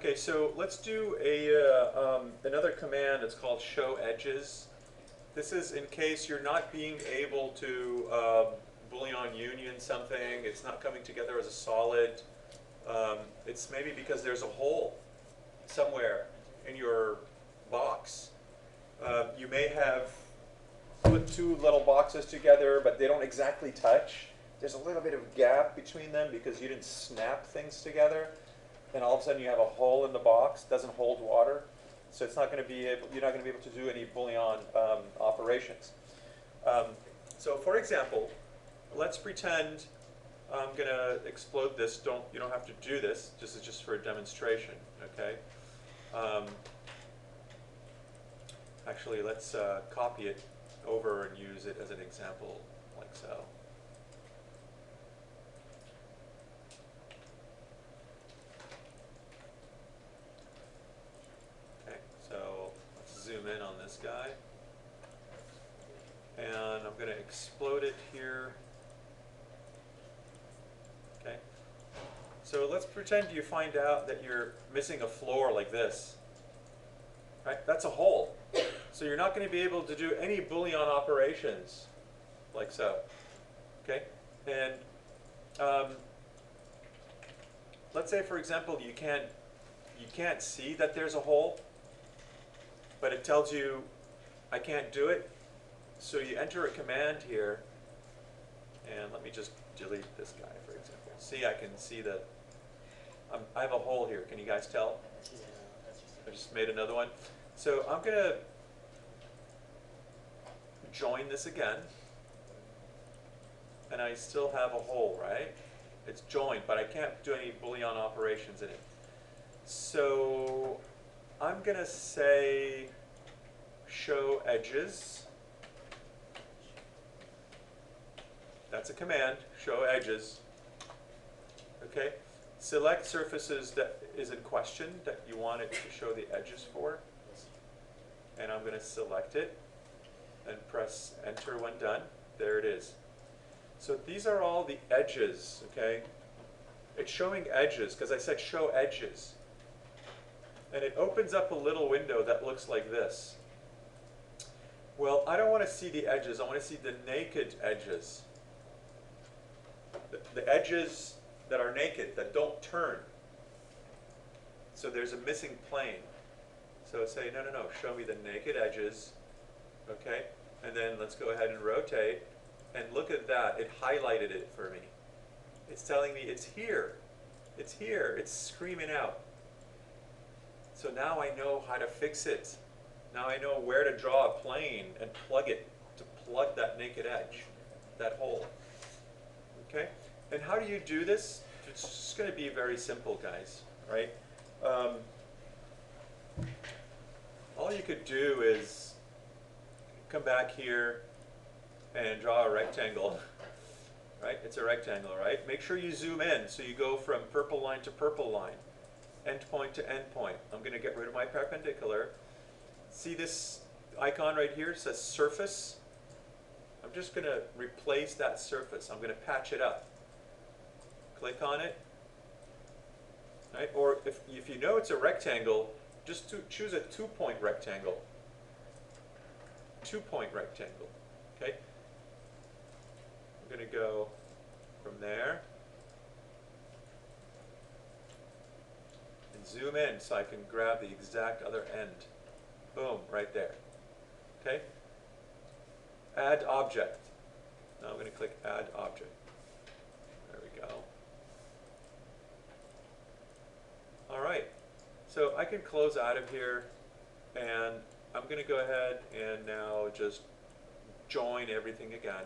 Okay, so let's do another command. It's called show edges. This is in case you're not being able to Boolean union something. It's not coming together as a solid. It's maybe because there's a hole somewhere in your box. You may have put two little boxes together, but they don't exactly touch. There's a little bit of gap between them because you didn't snap things together. And all of a sudden you have a hole in the box, doesn't hold water. So it's not going to be able, you're not going to be able to do any Boolean operations. So for example, let's pretend I'm going to explode this. You don't have to do this. This is just for a demonstration, okay? Actually, let's copy it over and use it as an example, like so. Okay, so let's zoom in on this guy. And I'm going to explode it here. Okay. So let's pretend you find out that you're missing a floor like this. Right? That's a hole. So you're not going to be able to do any Boolean operations like so. Okay? And let's say, for example, you can't see that there's a hole, but it tells you I can't do it. So you enter a command here, and let me just delete this guy, for example. See, I can see that I have a hole here. Can you guys tell? Yeah, that's just I just made another one. So I'm going to join this again, and I still have a hole, right? It's joined, but I can't do any Boolean operations in it. So I'm going to say show edges. That's a command, show edges. Okay? Select surfaces that is in question that you want it to show the edges for. And I'm going to select it and press enter when done. There it is. So these are all the edges, okay? It's showing edges because I said show edges. And it opens up a little window that looks like this. Well, I don't want to see the edges. I want to see the naked edges. The edges that are naked, that don't turn. So there's a missing plane. So say, no, show me the naked edges, okay? And then let's go ahead and rotate, and look at that, it highlighted it for me. It's telling me it's here. It's here, it's screaming out. So now I know how to fix it. Now I know where to draw a plane and plug it, to plug that naked edge, that hole, okay? And how do you do this? It's just going to be very simple, guys, right? All you could do is come back here and draw a rectangle, right? It's a rectangle, right? Make sure you zoom in so you go from purple line to purple line, endpoint to endpoint. I'm going to get rid of my perpendicular. See this icon right here? It says surface. I'm just going to replace that surface. I'm going to patch it up. Click on it, right? Or if you know it's a rectangle, just choose a 2-point rectangle. 2-point rectangle, okay? I'm going to go from there and zoom in so I can grab the exact other end. Boom, right there, okay? Add object. Now I'm going to click add object. There we go. All right, so I can close out of here, and I'm going to go ahead and now just join everything again,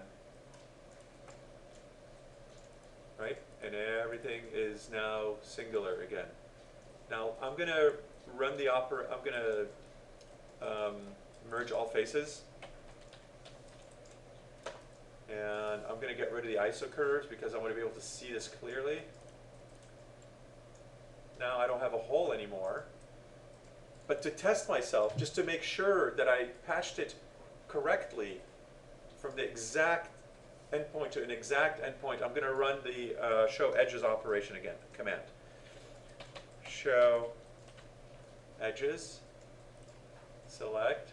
right? And everything is now singular again. Now I'm going to run the I'm going to merge all faces, and I'm going to get rid of the isocurves because I want to be able to see this clearly. Now I don't have a hole anymore. But to test myself, just to make sure that I patched it correctly from the exact endpoint to an exact endpoint, I'm going to run the show edges operation again, command. Show edges, select,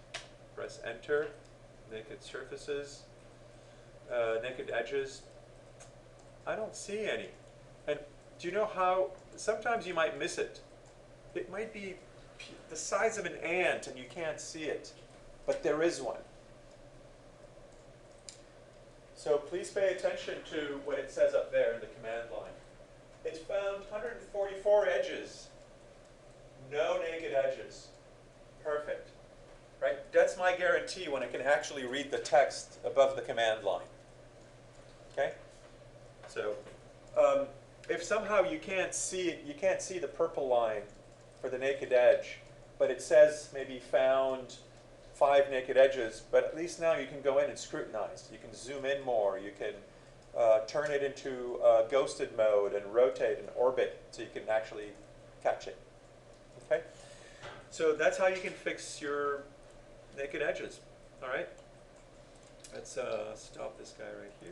press enter, naked surfaces, naked edges. I don't see any. And do you know how, sometimes you might miss it. It might be the size of an ant and you can't see it, but there is one. So please pay attention to what it says up there in the command line. It's found 144 edges. No naked edges. Perfect. Right? That's my guarantee when I can actually read the text above the command line. Okay? So if somehow you can't see the purple line for the naked edge, but it says maybe found 5 naked edges, but at least now you can go in and scrutinize. You can zoom in more. You can turn it into ghosted mode and rotate and orbit so you can actually catch it. Okay? So that's how you can fix your naked edges. All right? Let's stop this guy right here.